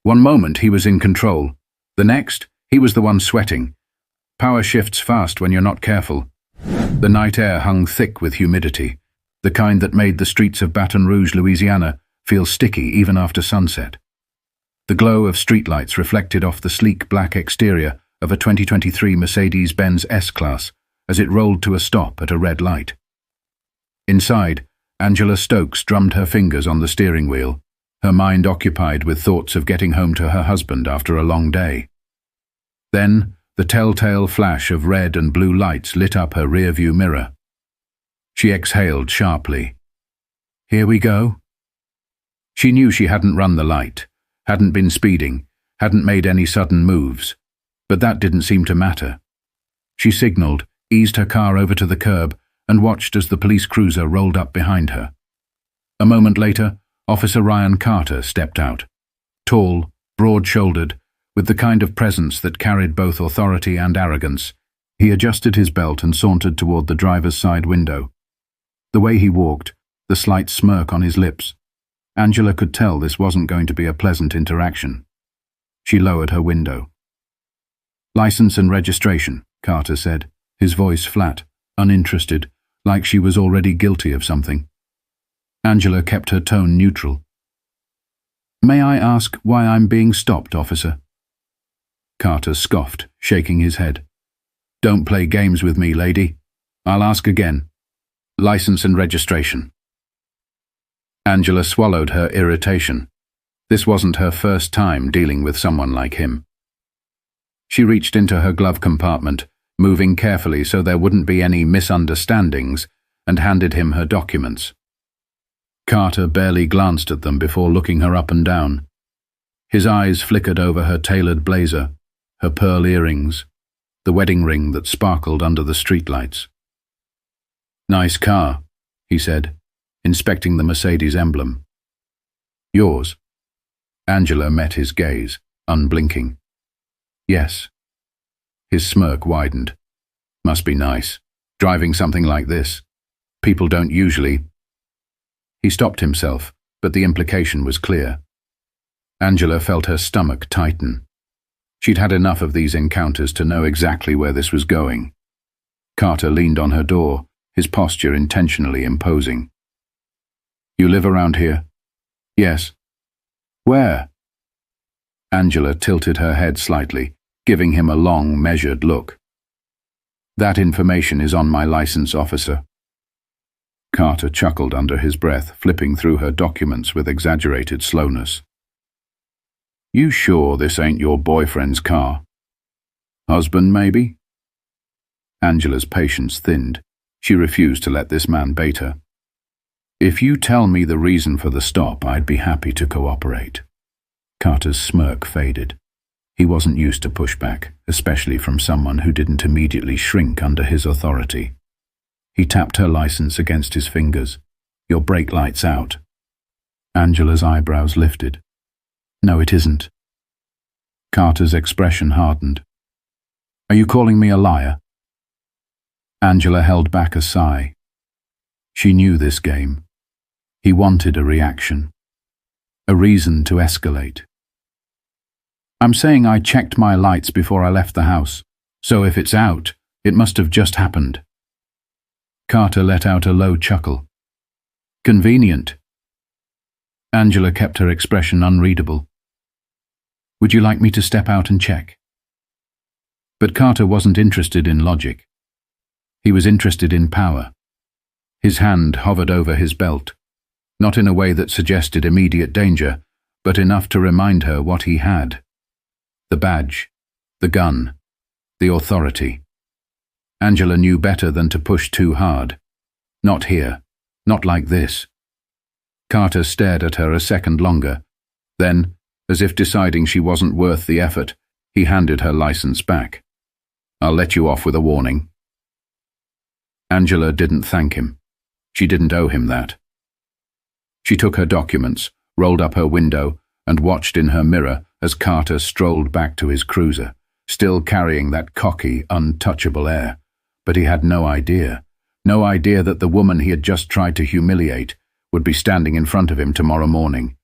One moment he was in control. The next, he was the one sweating. Power shifts fast when you're not careful. The night air hung thick with humidity, the kind that made the streets of Baton Rouge, Louisiana, feel sticky even after sunset. The glow of streetlights reflected off the sleek black exterior of a 2023 Mercedes-Benz S-Class as it rolled to a stop at a red light. Inside, Angela Stokes drummed her fingers on the steering wheel, her mind occupied with thoughts of getting home to her husband after a long day. Then, the telltale flash of red and blue lights lit up her rearview mirror. She exhaled sharply. Here we go. She knew she hadn't run the light, hadn't been speeding, hadn't made any sudden moves, but that didn't seem to matter. She signaled, eased her car over to the curb, and watched as the police cruiser rolled up behind her. A moment later, Officer Ryan Carter stepped out. Tall, broad-shouldered, with the kind of presence that carried both authority and arrogance, he adjusted his belt and sauntered toward the driver's side window. The way he walked, the slight smirk on his lips, Angela could tell this wasn't going to be a pleasant interaction. She lowered her window. "License and registration," Carter said, his voice flat, uninterested, like she was already guilty of something. Angela kept her tone neutral. "May I ask why I'm being stopped, officer?" Carter scoffed, shaking his head. "Don't play games with me, lady. I'll ask again. License and registration." Angela swallowed her irritation. This wasn't her first time dealing with someone like him. She reached into her glove compartment, moving carefully so there wouldn't be any misunderstandings, and handed him her documents. Carter barely glanced at them before looking her up and down. His eyes flickered over her tailored blazer, her pearl earrings, the wedding ring that sparkled under the streetlights. "Nice car," he said, inspecting the Mercedes emblem. "Yours?" Angela met his gaze, unblinking. "Yes." His smirk widened. "Must be nice, driving something like this. People don't usually—" He stopped himself, but the implication was clear. Angela felt her stomach tighten. She'd had enough of these encounters to know exactly where this was going. Carter leaned on her door, his posture intentionally imposing. "You live around here?" "Yes." "Where?" Angela tilted her head slightly, giving him a long, measured look. "That information is on my license, officer." Carter chuckled under his breath, flipping through her documents with exaggerated slowness. "You sure this ain't your boyfriend's car? Husband, maybe?" Angela's patience thinned. She refused to let this man bait her. "If you tell me the reason for the stop, I'd be happy to cooperate." Carter's smirk faded. He wasn't used to pushback, especially from someone who didn't immediately shrink under his authority. He tapped her license against his fingers. "Your brake light's out." Angela's eyebrows lifted. "No, it isn't." Carter's expression hardened. "Are you calling me a liar?" Angela held back a sigh. She knew this game. He wanted a reaction, a reason to escalate. "I'm saying I checked my lights before I left the house, so if it's out, it must have just happened." Carter let out a low chuckle. "Convenient." Angela kept her expression unreadable. "Would you like me to step out and check?" But Carter wasn't interested in logic. He was interested in power. His hand hovered over his belt, not in a way that suggested immediate danger, but enough to remind her what he had. The badge, the gun, the authority. Angela knew better than to push too hard. Not here, not like this. Carter stared at her a second longer. Then, as if deciding she wasn't worth the effort, he handed her license back. "I'll let you off with a warning." Angela didn't thank him. She didn't owe him that. She took her documents, rolled up her window, and watched in her mirror as Carter strolled back to his cruiser, still carrying that cocky, untouchable air. But he had no idea that the woman he had just tried to humiliate would be standing in front of him tomorrow morning.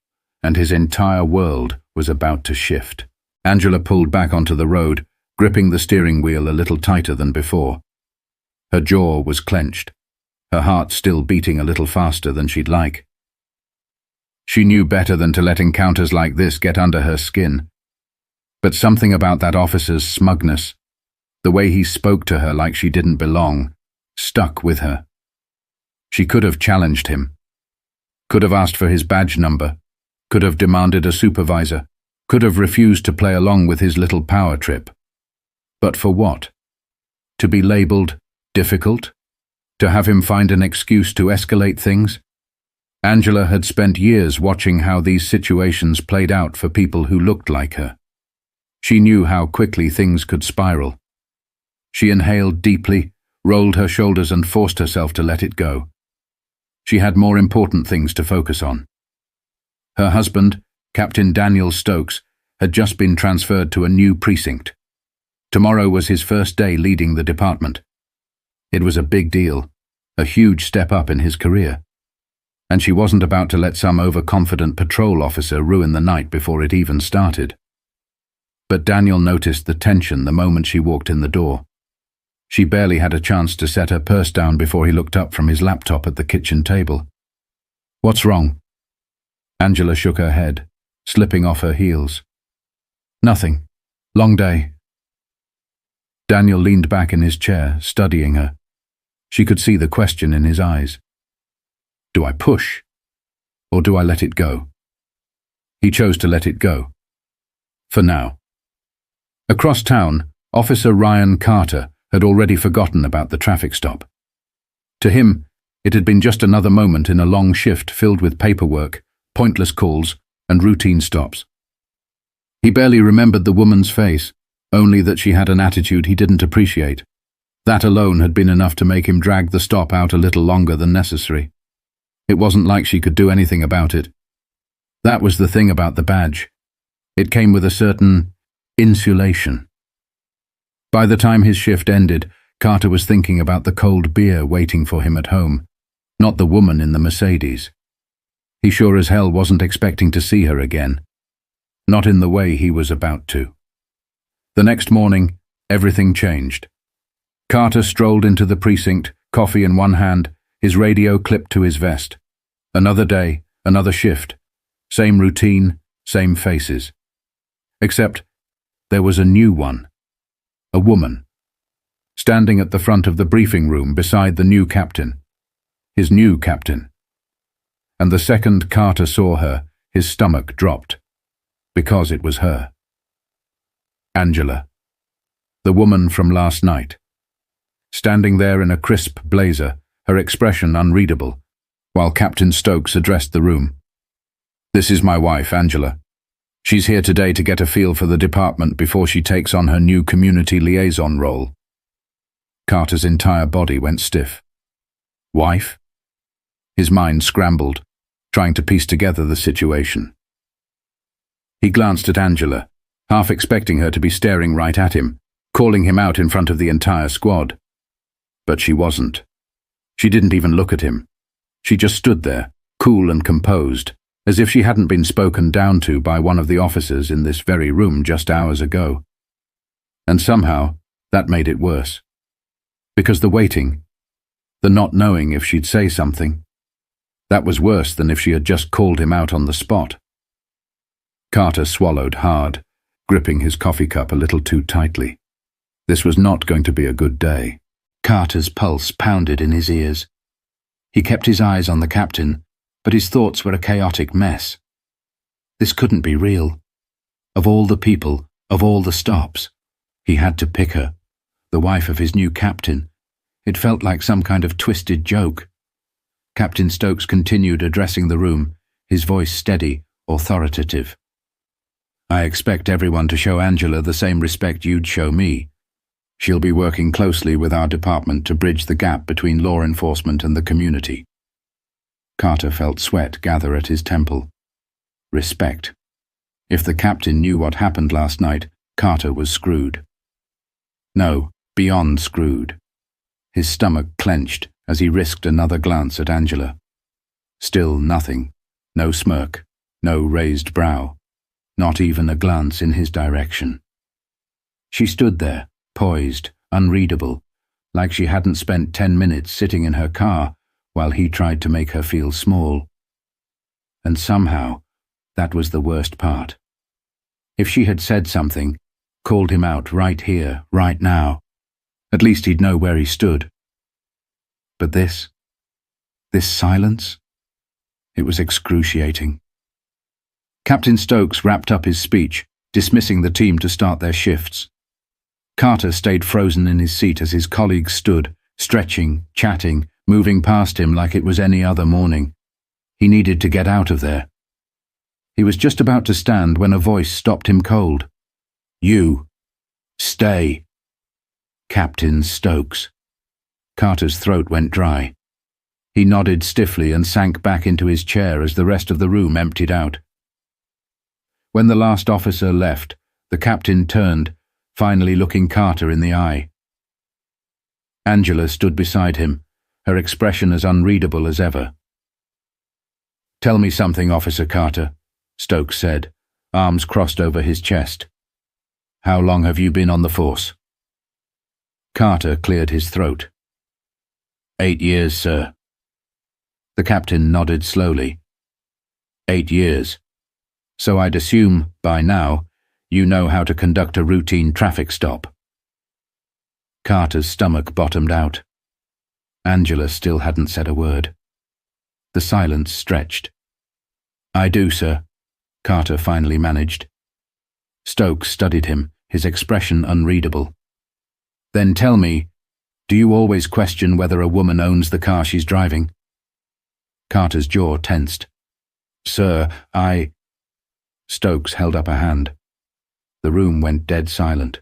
and his entire world was about to shift. Angela pulled back onto the road, gripping the steering wheel a little tighter than before. Her jaw was clenched, her heart still beating a little faster than she'd like. She knew better than to let encounters like this get under her skin. But something about that officer's smugness, the way he spoke to her like she didn't belong, stuck with her. She could have challenged him, could have asked for his badge number, could have demanded a supervisor, could have refused to play along with his little power trip. But for what? To be labelled difficult? To have him find an excuse to escalate things? Angela had spent years watching how these situations played out for people who looked like her. She knew how quickly things could spiral. She inhaled deeply, rolled her shoulders and forced herself to let it go. She had more important things to focus on. Her husband, Captain Daniel Stokes, had just been transferred to a new precinct. Tomorrow was his first day leading the department. It was a big deal, a huge step up in his career. And she wasn't about to let some overconfident patrol officer ruin the night before it even started. But Daniel noticed the tension the moment she walked in the door. She barely had a chance to set her purse down before he looked up from his laptop at the kitchen table. "What's wrong?" Angela shook her head, slipping off her heels. "Nothing. Long day." Daniel leaned back in his chair, studying her. She could see the question in his eyes. Do I push? Or do I let it go? He chose to let it go. For now. Across town, Officer Ryan Carter had already forgotten about the traffic stop. To him, it had been just another moment in a long shift filled with paperwork, pointless calls, and routine stops. He barely remembered the woman's face, only that she had an attitude he didn't appreciate. That alone had been enough to make him drag the stop out a little longer than necessary. It wasn't like she could do anything about it. That was the thing about the badge. It came with a certain insulation. By the time his shift ended, Carter was thinking about the cold beer waiting for him at home, not the woman in the Mercedes. He sure as hell wasn't expecting to see her again. Not in the way he was about to. The next morning, everything changed. Carter strolled into the precinct, coffee in one hand, his radio clipped to his vest. Another day, another shift. Same routine, same faces. Except there was a new one. A woman. Standing at the front of the briefing room beside the new captain. His new captain. And the second Carter saw her, his stomach dropped. Because it was her. Angela. The woman from last night. Standing there in a crisp blazer, her expression unreadable, while Captain Stokes addressed the room. "This is my wife, Angela. She's here today to get a feel for the department before she takes on her new community liaison role." Carter's entire body went stiff. Wife? His mind scrambled, trying to piece together the situation. He glanced at Angela, half expecting her to be staring right at him, calling him out in front of the entire squad. But she wasn't. She didn't even look at him. She just stood there, cool and composed, as if she hadn't been spoken down to by one of the officers in this very room just hours ago. And somehow, that made it worse. Because the waiting, the not knowing if she'd say something, that was worse than if she had just called him out on the spot. Carter swallowed hard, gripping his coffee cup a little too tightly. This was not going to be a good day. Carter's pulse pounded in his ears. He kept his eyes on the captain, but his thoughts were a chaotic mess. This couldn't be real. Of all the people, of all the stops, he had to pick her, the wife of his new captain. It felt like some kind of twisted joke. Captain Stokes continued addressing the room, his voice steady, authoritative. "I expect everyone to show Angela the same respect you'd show me. She'll be working closely with our department to bridge the gap between law enforcement and the community." Carter felt sweat gather at his temple. Respect. If the captain knew what happened last night, Carter was screwed. No, beyond screwed. His stomach clenched as he risked another glance at Angela. Still nothing. No smirk. No raised brow, not even a glance in his direction. She stood there, poised, unreadable, like she hadn't spent 10 minutes sitting in her car while he tried to make her feel small. And somehow, that was the worst part. If she had said something, called him out right here, right now, at least he'd know where he stood. But this silence, it was excruciating. Captain Stokes wrapped up his speech, dismissing the team to start their shifts. Carter stayed frozen in his seat as his colleagues stood, stretching, chatting, moving past him like it was any other morning. He needed to get out of there. He was just about to stand when a voice stopped him cold. "You! Stay!" Captain Stokes. Carter's throat went dry. He nodded stiffly and sank back into his chair as the rest of the room emptied out. When the last officer left, the captain turned, finally looking Carter in the eye. Angela stood beside him, her expression as unreadable as ever. "Tell me something, Officer Carter," Stokes said, arms crossed over his chest. "How long have you been on the force?" Carter cleared his throat. 8 years, sir." The captain nodded slowly. 8 years. So I'd assume, by now, you know how to conduct a routine traffic stop. Carter's stomach bottomed out. Angela still hadn't said a word. The silence stretched. "I do, sir," Carter finally managed. Stokes studied him, his expression unreadable. "Then tell me, do you always question whether a woman owns the car she's driving?" Carter's jaw tensed. "Sir, I—" Stokes held up a hand. The room went dead silent.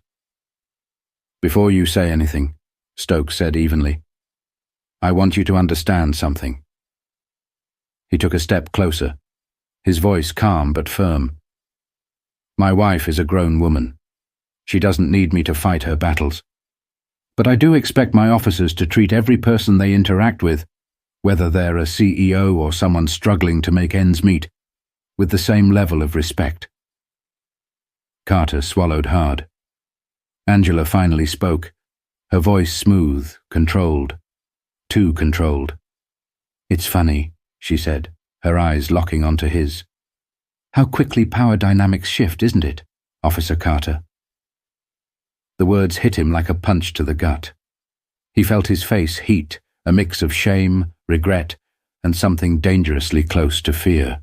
"Before you say anything," Stokes said evenly, "I want you to understand something." He took a step closer, his voice calm but firm. "My wife is a grown woman. She doesn't need me to fight her battles. But I do expect my officers to treat every person they interact with, whether they're a CEO or someone struggling to make ends meet, with the same level of respect." Carter swallowed hard. Angela finally spoke, her voice smooth, controlled. Too controlled. "It's funny," she said, her eyes locking onto his. "How quickly power dynamics shift, isn't it, Officer Carter?" The words hit him like a punch to the gut. He felt his face heat, a mix of shame, regret, and something dangerously close to fear.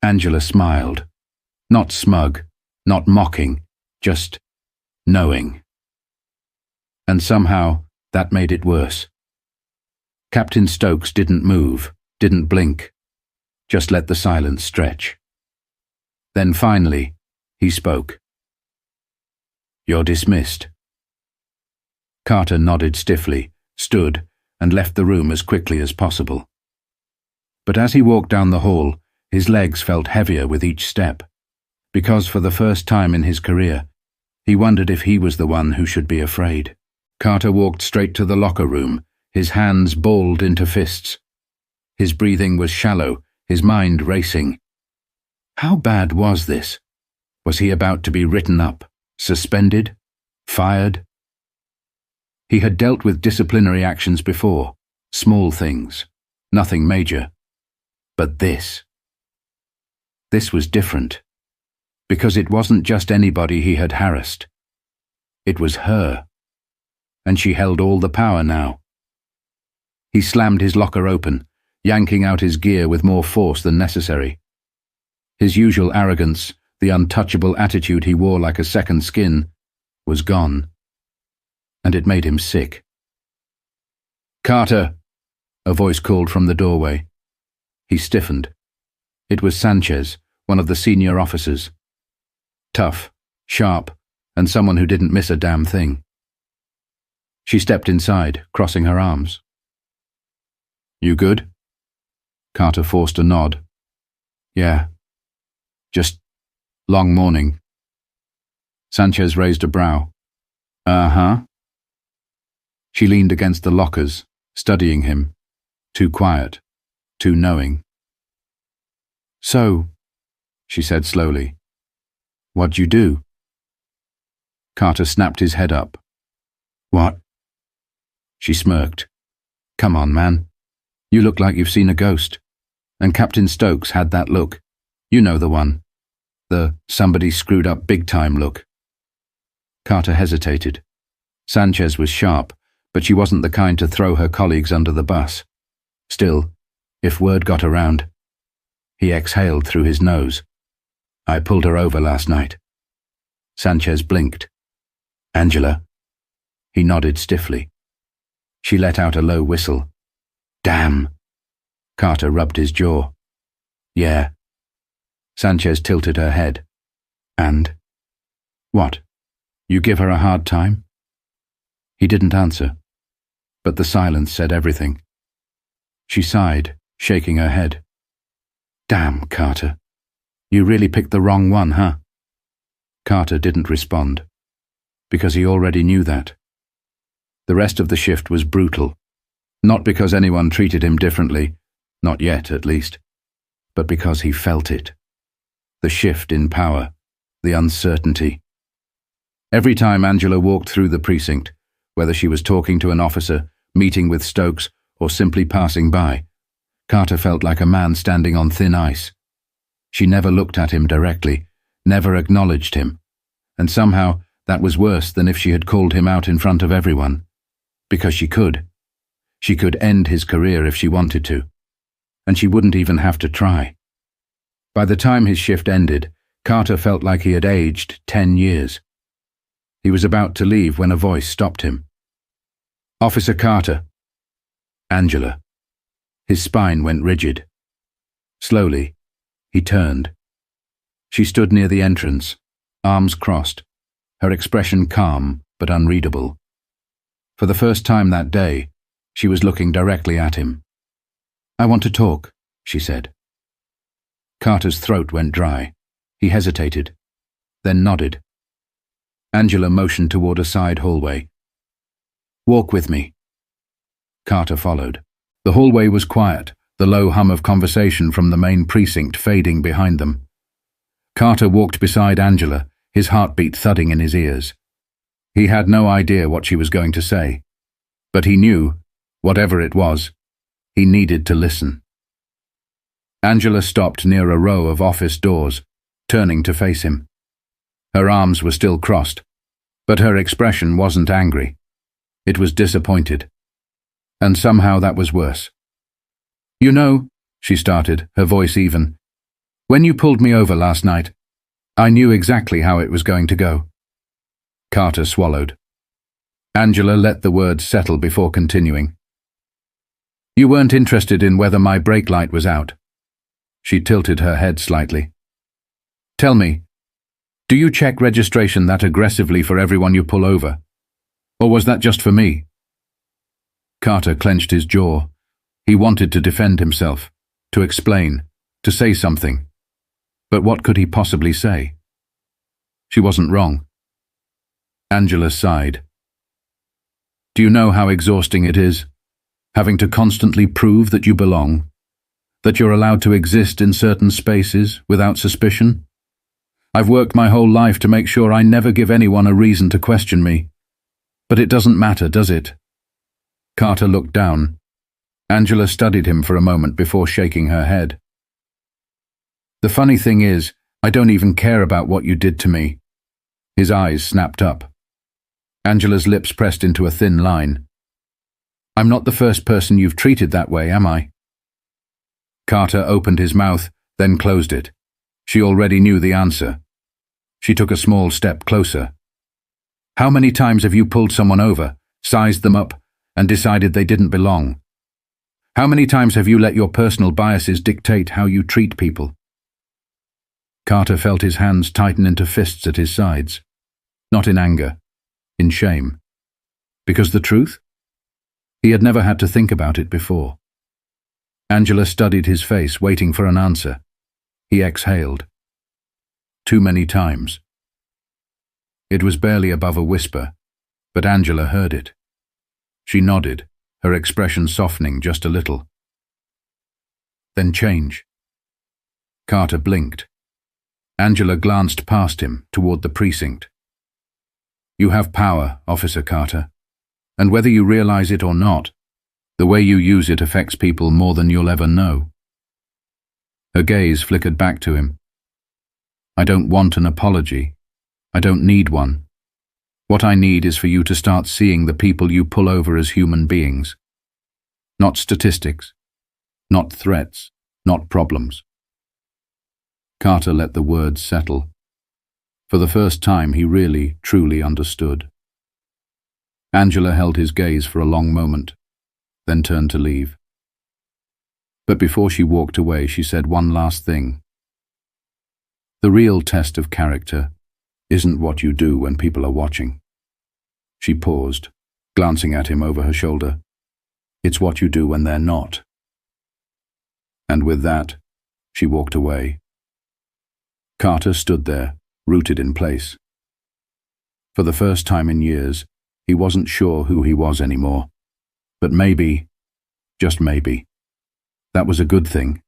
Angela smiled. Not smug, not mocking, just knowing. And somehow, that made it worse. Captain Stokes didn't move, didn't blink, just let the silence stretch. Then finally, he spoke. "You're dismissed." Carter nodded stiffly, stood, and left the room as quickly as possible. But as he walked down the hall, his legs felt heavier with each step, because for the first time in his career, he wondered if he was the one who should be afraid. Carter walked straight to the locker room, his hands balled into fists. His breathing was shallow, his mind racing. How bad was this? Was he about to be written up, suspended, fired? He had dealt with disciplinary actions before, small things, nothing major. But this was different, because it wasn't just anybody he had harassed. It was her, and she held all the power now. He slammed his locker open, yanking out his gear with more force than necessary. His usual arrogance, the untouchable attitude he wore like a second skin, was gone, and it made him sick. "Carter!" a voice called from the doorway. He stiffened. It was Sanchez, one of the senior officers. Tough, sharp, and someone who didn't miss a damn thing. She stepped inside, crossing her arms. "You good?" Carter forced a nod. "Yeah. Just long morning." Sanchez raised a brow. "Uh-huh." She leaned against the lockers, studying him. Too quiet, too knowing. "So," she said slowly, "what'd you do?" Carter snapped his head up. "What?" She smirked. "Come on, man. You look like you've seen a ghost. And Captain Stokes had that look. You know the one. The somebody screwed up big time look." Carter hesitated. Sanchez was sharp, but she wasn't the kind to throw her colleagues under the bus. Still, if word got around. He exhaled through his nose. "I pulled her over last night." Sanchez blinked. "Angela?" He nodded stiffly. She let out a low whistle. "Damn." Carter rubbed his jaw. "Yeah." Sanchez tilted her head. "And?" "What? You give her a hard time?" He didn't answer, but the silence said everything. She sighed, shaking her head. "Damn, Carter. You really picked the wrong one, huh?" Carter didn't respond, because he already knew that. The rest of the shift was brutal, not because anyone treated him differently, not yet at least, but because he felt it. The shift in power, the uncertainty. Every time Angela walked through the precinct, whether she was talking to an officer, meeting with Stokes, or simply passing by, Carter felt like a man standing on thin ice. She never looked at him directly, never acknowledged him, and somehow that was worse than if she had called him out in front of everyone. Because she could. She could end his career if she wanted to, and she wouldn't even have to try. By the time his shift ended, Carter felt like he had aged 10 years. He was about to leave when a voice stopped him. "Officer Carter." "Angela." His spine went rigid. Slowly, he turned. She stood near the entrance, arms crossed, her expression calm but unreadable. For the first time that day, she was looking directly at him. "I want to talk," she said. Carter's throat went dry. He hesitated, then nodded. Angela motioned toward a side hallway. "Walk with me." Carter followed. The hallway was quiet, the low hum of conversation from the main precinct fading behind them. Carter walked beside Angela, his heartbeat thudding in his ears. He had no idea what she was going to say, but he knew, whatever it was, he needed to listen. Angela stopped near a row of office doors, turning to face him. Her arms were still crossed, but her expression wasn't angry. It was disappointed. And somehow that was worse. "You know," she started, her voice even, "when you pulled me over last night, I knew exactly how it was going to go." Carter swallowed. Angela let the words settle before continuing. "You weren't interested in whether my brake light was out." She tilted her head slightly. "Tell me, do you check registration that aggressively for everyone you pull over? Or was that just for me?" Carter clenched his jaw. He wanted to defend himself, to explain, to say something. But what could he possibly say? She wasn't wrong. Angela sighed. "Do you know how exhausting it is, having to constantly prove that you belong, that you're allowed to exist in certain spaces without suspicion? I've worked my whole life to make sure I never give anyone a reason to question me. But it doesn't matter, does it?" Carter looked down. Angela studied him for a moment before shaking her head. "The funny thing is, I don't even care about what you did to me." His eyes snapped up. Angela's lips pressed into a thin line. "I'm not the first person you've treated that way, am I?" Carter opened his mouth, then closed it. She already knew the answer. She took a small step closer. "How many times have you pulled someone over, sized them up, and decided they didn't belong? How many times have you let your personal biases dictate how you treat people?" Carter felt his hands tighten into fists at his sides. Not in anger, in shame. Because the truth? He had never had to think about it before. Angela studied his face, waiting for an answer. He exhaled. Too many times. It was barely above a whisper, but Angela heard it. She nodded, her expression softening just a little. "Then change." Carter blinked. Angela glanced past him, toward the precinct. You have power, Officer Carter, and whether you realize it or not, the way you use it affects people more than you'll ever know. Her gaze flickered back to him. I don't want an apology. I don't need one. What I need is for you to start seeing the people you pull over as human beings. Not statistics, not threats, not problems. Carter let the words settle. For the first time, he really, truly understood. Angela held his gaze for a long moment, then turned to leave. But before she walked away, she said one last thing. The real test of character isn't what you do when people are watching. She paused, glancing at him over her shoulder. It's what you do when they're not. And with that, she walked away. Carter stood there, rooted in place. For the first time in years, he wasn't sure who he was anymore. But maybe, just maybe, that was a good thing.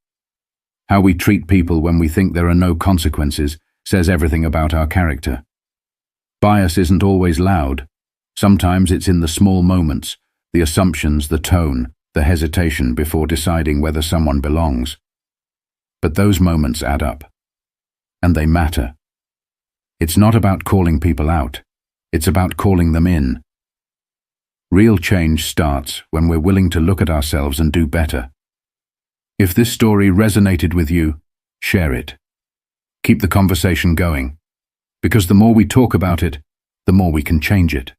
How we treat people when we think there are no consequences says everything about our character. Bias isn't always loud. Sometimes it's in the small moments, the assumptions, the tone, the hesitation before deciding whether someone belongs. But those moments add up. And they matter. It's not about calling people out. It's about calling them in. Real change starts when we're willing to look at ourselves and do better. If this story resonated with you, share it. Keep the conversation going, because the more we talk about it, the more we can change it.